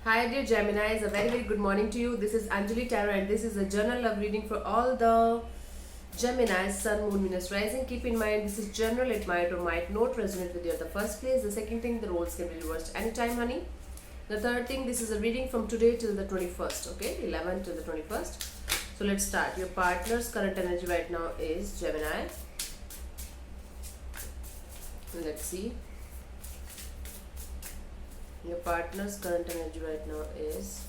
Hi, dear Geminis. A very, very good morning to you. This is Anjali Tarot, and this is a general love reading for all the Geminis, Sun, Moon, Venus, Rising. Keep in mind, this is general. It might or might not resonate with you at the first place. The second thing, the roles can be reversed anytime, honey. The third thing, this is a reading from today till the 21st, okay? 11th till the 21st. So let's start. Your partner's current energy right now is Gemini. Let's see. Your partner's current energy right now is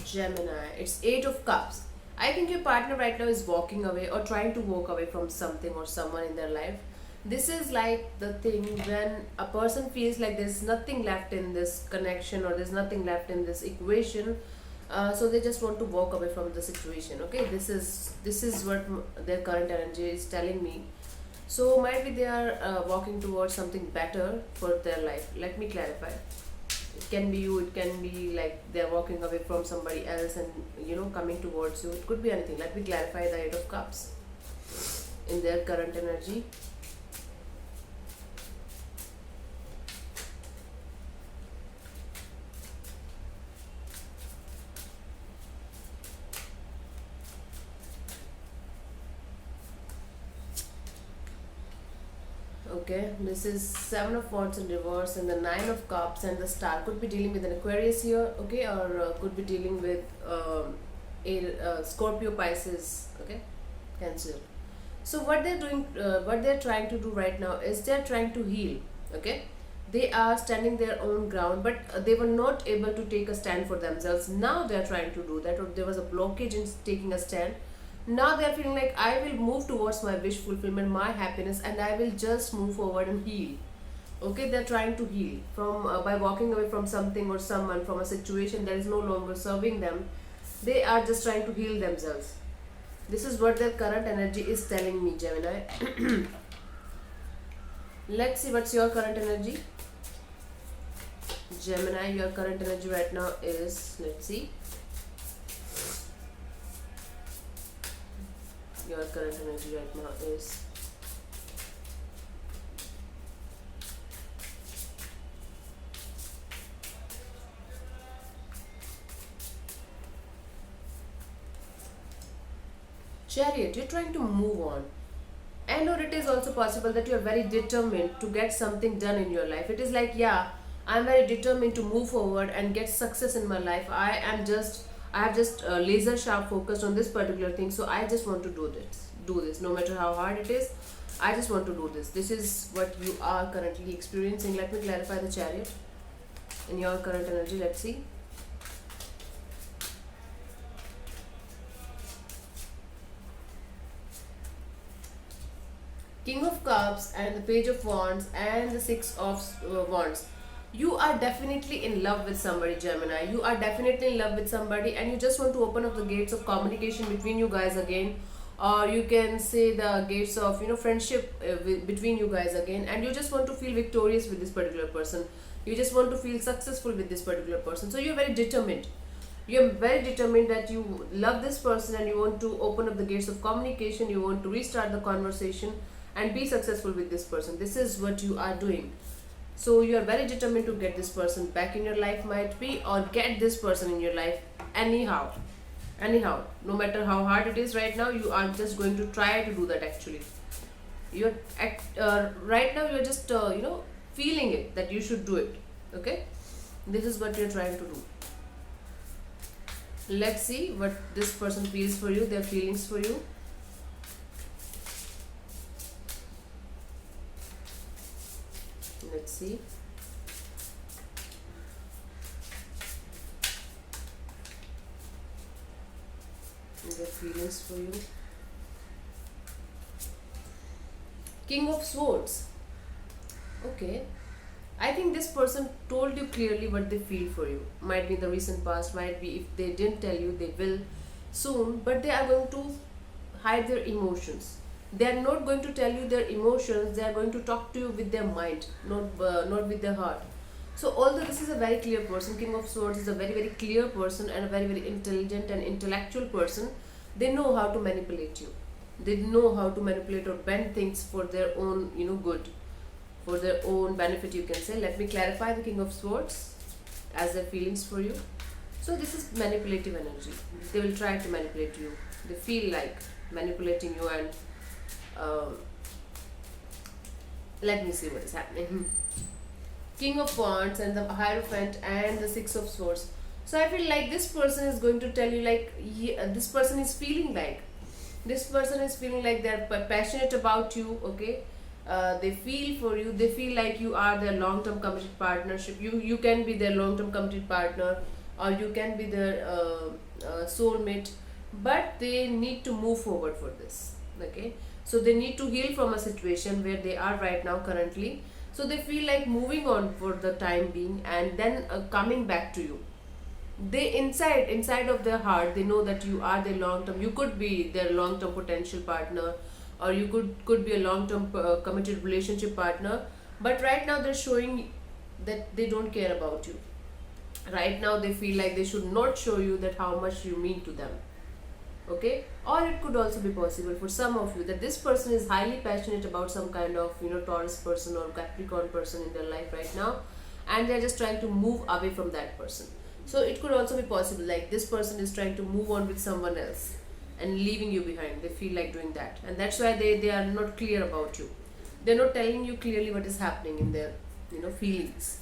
Gemini. It's Eight of Cups. I think your partner right now is walking away or trying to walk away from something or someone in their life. This is like the thing when a person feels like there's nothing left in this connection or there's nothing left in this equation. So they just want to walk away from the situation. Okay, this is what their current energy is telling me. So might be they are walking towards something better for their life. Let me clarify. It can be you, it can be like they're walking away from somebody else and coming towards you. It could be anything. Let me clarify the Eight of Cups in their current energy. Okay, this is Seven of Wands in reverse and the Nine of Cups and the Star. Could be dealing with an Aquarius here, okay, or could be dealing with a Scorpio, Pisces, okay, Cancer. So what they're doing, what they're trying to do right now is they're trying to heal, okay. They are standing their own ground, but they were not able to take a stand for themselves. Now they're trying to do that, or there was a blockage in taking a stand. Now they're feeling like I will move towards my wish fulfillment, my happiness, and I will just move forward and heal. Okay, they're trying to heal from by walking away from something or someone, from a situation that is no longer serving them. They are just trying to heal themselves. This is what their current energy is telling me, Gemini. Let's see what's your current energy. Gemini, your current energy right now is, let's see, your current energy right now is Chariot. You're trying to move on, and or it is also possible that you are very determined to get something done in your life. It is like, yeah, I'm very determined to move forward and get success in my life. I have just laser sharp focused on this particular thing, so I just want to do this no matter how hard it is. I just want to do this. This is what you are currently experiencing. Let me clarify the Chariot in your current energy. Let's see. King of Cups and the Page of Wands and the Six of Wands. You are definitely in love with somebody, Gemini. You are definitely in love with somebody, and you just want to open up the gates of communication between you guys again, or you can say the gates of friendship between you guys again, and you just want to feel victorious with this particular person. You just want to feel successful with this particular person. So you're very determined. You're very determined that you love this person and you want to open up the gates of communication. You want to restart the conversation and be successful with this person. This is what you are doing. So you are very determined to get this person back in your life, might be, or get this person in your life anyhow, no matter how hard it is right now. You are just going to try to do that. Actually, right now you're just feeling it that you should do it. Okay, this is what you're trying to do. Let's see what this person feels for you, their feelings for you. Let's see. Their feelings for you. King of Swords. Okay. I think this person told you clearly what they feel for you. Might be in the recent past, might be if they didn't tell you, they will soon, but they are going to hide their emotions. They are not going to tell you their emotions, they are going to talk to you with their mind, not with their heart. So although this is a very clear person, King of Swords is a very very clear person and a very very intelligent and intellectual person, they know how to manipulate you. They know how to manipulate or bend things for their own, good, for their own benefit, you can say. Let me clarify the King of Swords as their feelings for you. So this is manipulative energy. They will try to manipulate you. They feel like manipulating you, and um, let me see what is happening. King of Wands and the Hierophant and the Six of Swords. So I feel like this person is going to tell you, like, this person is feeling like, they're passionate about you. Okay, they feel for you. They feel like you are their long-term committed partnership. You can be their long-term committed partner, or you can be their soulmate. But they need to move forward for this. Okay, so they need to heal from a situation where they are right now currently. So they feel like moving on for the time being, and then coming back to you. They inside of their heart, they know that you are their long term, you could be their long term potential partner, or you could be a long term committed relationship partner. But right now they're showing that they don't care about you. Right now they feel like they should not show you that how much you mean to them. Okay, or it could also be possible for some of you that this person is highly passionate about some kind of, Taurus person or Capricorn person in their life right now, and they're just trying to move away from that person. So it could also be possible like this person is trying to move on with someone else and leaving you behind. They feel like doing that, and that's why they are not clear about you. They're not telling you clearly what is happening in their, feelings.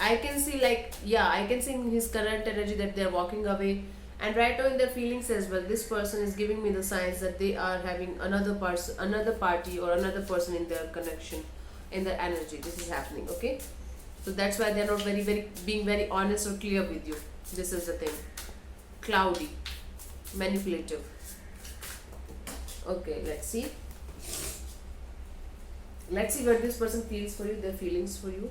I can see, like, yeah, I can see in his current energy that they're walking away, and right now in their feelings as well, this person is giving me the signs that they are having another person, another party, or another person in their connection, in their energy. This is happening. Okay, so that's why they're not very being very honest or clear with you. This is the thing. Cloudy, manipulative. Okay, let's see what this person feels for you, their feelings for you.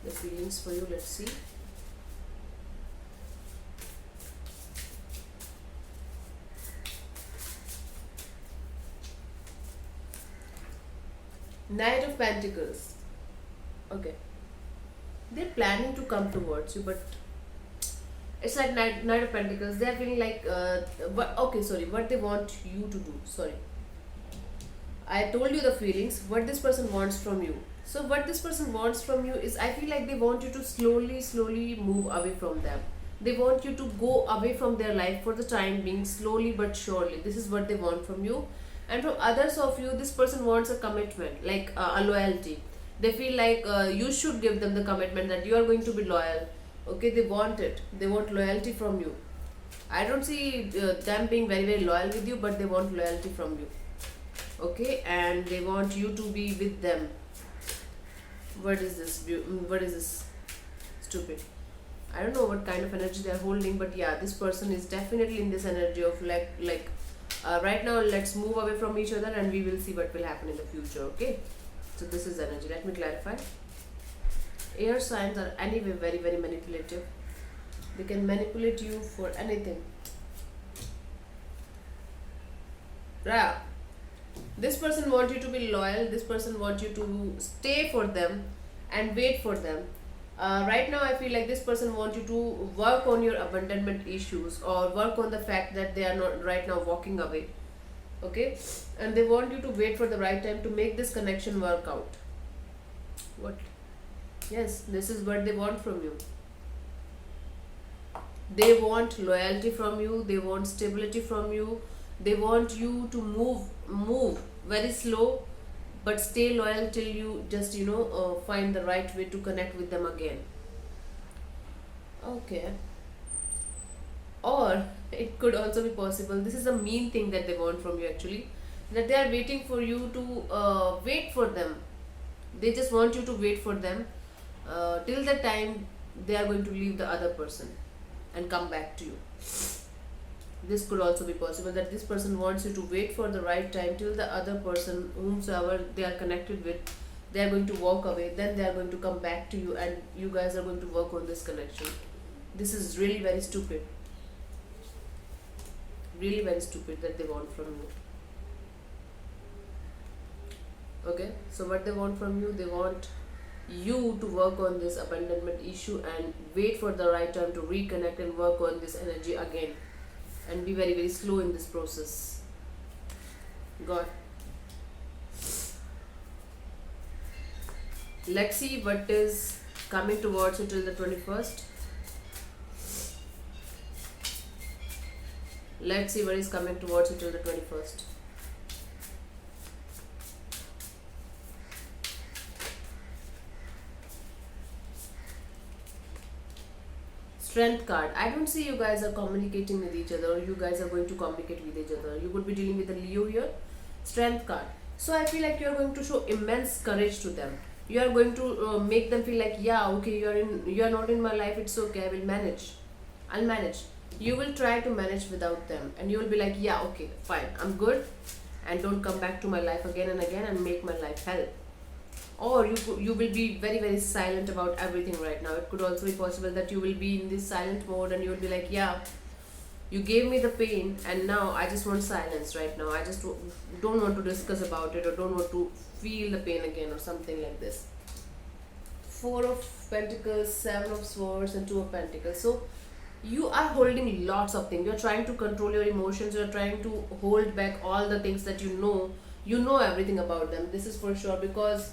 The feelings for you, let's see. Knight of Pentacles. Okay, they're planning to come towards you, but it's like Knight of Pentacles. They're feeling like what they want you to do. Sorry, I told you the feelings, what this person wants from you. So what this person wants from you is, I feel like they want you to slowly move away from them. They want you to go away from their life for the time being, slowly but surely. This is what they want from you. And from others of you, this person wants a commitment, like a loyalty. They feel like you should give them the commitment that you are going to be loyal. Okay, they want it. They want loyalty from you. I don't see them being very loyal with you, but they want loyalty from you. Okay, and they want you to be with them. What is this? What is this? Stupid. I don't know what kind of energy they are holding, but yeah, this person is definitely in this energy of right now let's move away from each other and we will see what will happen in the future. Okay, so this is energy. Let me clarify. Air signs are anyway very manipulative. They can manipulate you for anything. Yeah, this person wants you to be loyal. This person wants you to stay for them and wait for them. Right now I feel like this person wants you to work on your abandonment issues, or work on the fact that they are not right now walking away. Okay, and they want you to wait for the right time to make this connection work out. What? Yes, this is what they want from you. They want loyalty from you. They want stability from you. They want you to move very slow, but stay loyal till you just find the right way to connect with them again. Okay, or it could also be possible, this is a mean thing that they want from you actually, that they are waiting for you to wait for them. They just want you to wait for them till the time they are going to leave the other person and come back to you. This could also be possible, that this person wants you to wait for the right time till the other person, whomsoever they are connected with, they are going to walk away, then they are going to come back to you and you guys are going to work on this connection. This is really very stupid. Really very stupid that they want from you. Okay, so what they want from you, they want you to work on this abandonment issue and wait for the right time to reconnect and work on this energy again. and be very very slow in this process. God, let's see what is coming towards you till the 21st. Let's see what is coming towards you till the 21st. Strength card. I don't see you guys are communicating with each other, or you guys are going to communicate with each other. You could be dealing with a Leo here. Strength card. So I feel like you are going to show immense courage to them. You are going to make them feel like, yeah, okay, you are not in my life. It's okay. I will manage. I'll manage. You will try to manage without them, and you will be like, yeah, okay, fine, I'm good, and don't come back to my life again and again and make my life hell. Or you will be very very silent about everything right now. It could also be possible that you will be in this silent mode, and you will be like, yeah, you gave me the pain, and now I just want silence right now. I just don't want to discuss about it, or don't want to feel the pain again, or something like this. Four of Pentacles, Seven of Swords, and Two of Pentacles. So you are holding lots of things. You're trying to control your emotions. You're trying to hold back all the things that you know everything about them. This is for sure, because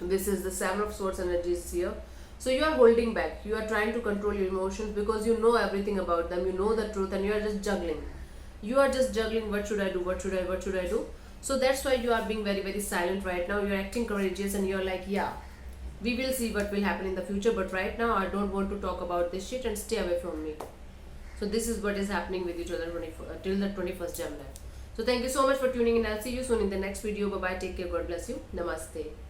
this is the Seven of Swords energies here. So you are holding back. You are trying to control your emotions because you know everything about them. You know the truth, and you are just juggling. You are just juggling. What should I do? What should I do? So that's why you are being very very silent right now. You are acting courageous, and you are like, yeah, we will see what will happen in the future, but right now I don't want to talk about this shit, and stay away from me. So this is what is happening with you till the 21st Gemini. So thank you so much for tuning in. I'll see you soon in the next video. Bye bye. Take care. God bless you. Namaste.